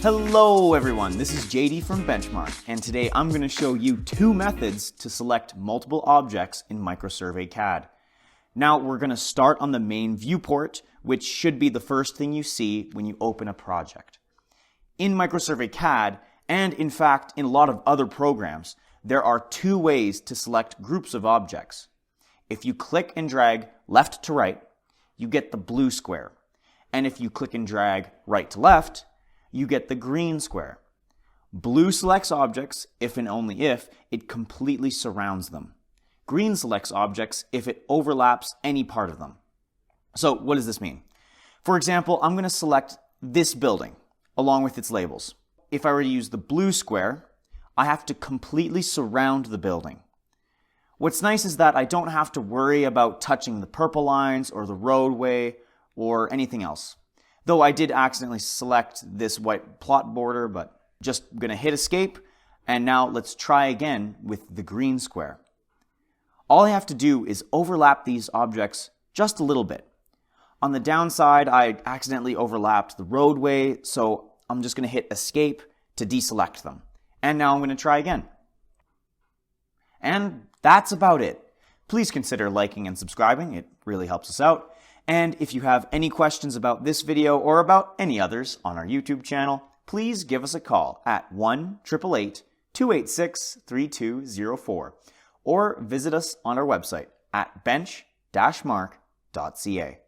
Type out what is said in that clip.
Hello everyone, this is JD from Benchmark, and today I'm going to show you two methods to select multiple objects in MicroSurvey CAD. Now we're going to start on the main viewport, which should be the first thing you see when you open a project. In MicroSurvey CAD, and in fact in a lot of other programs, there are two ways to select groups of objects. If you click and drag left to right, you get the blue square, and if you click and drag right to left, you get the green square. Blue selects objects if and only if it completely surrounds them. Green selects objects if it overlaps any part of them. So what does this mean? For example, I'm going to select this building along with its labels. If I were to use the blue square, I have to completely surround the building. What's nice is that I don't have to worry about touching the purple lines or the roadway or anything else. Though I did accidentally select this white plot border, but just gonna hit escape, and now let's try again with the green square. All I have to do is overlap these objects just a little bit. On the downside, I accidentally overlapped the roadway, so I'm just gonna hit escape to deselect them. And now I'm gonna try again. And that's about it. Please consider liking and subscribing, it really helps us out. And if you have any questions about this video or about any others on our YouTube channel, please give us a call at 1-888-286-3204 or visit us on our website at bench-mark.ca.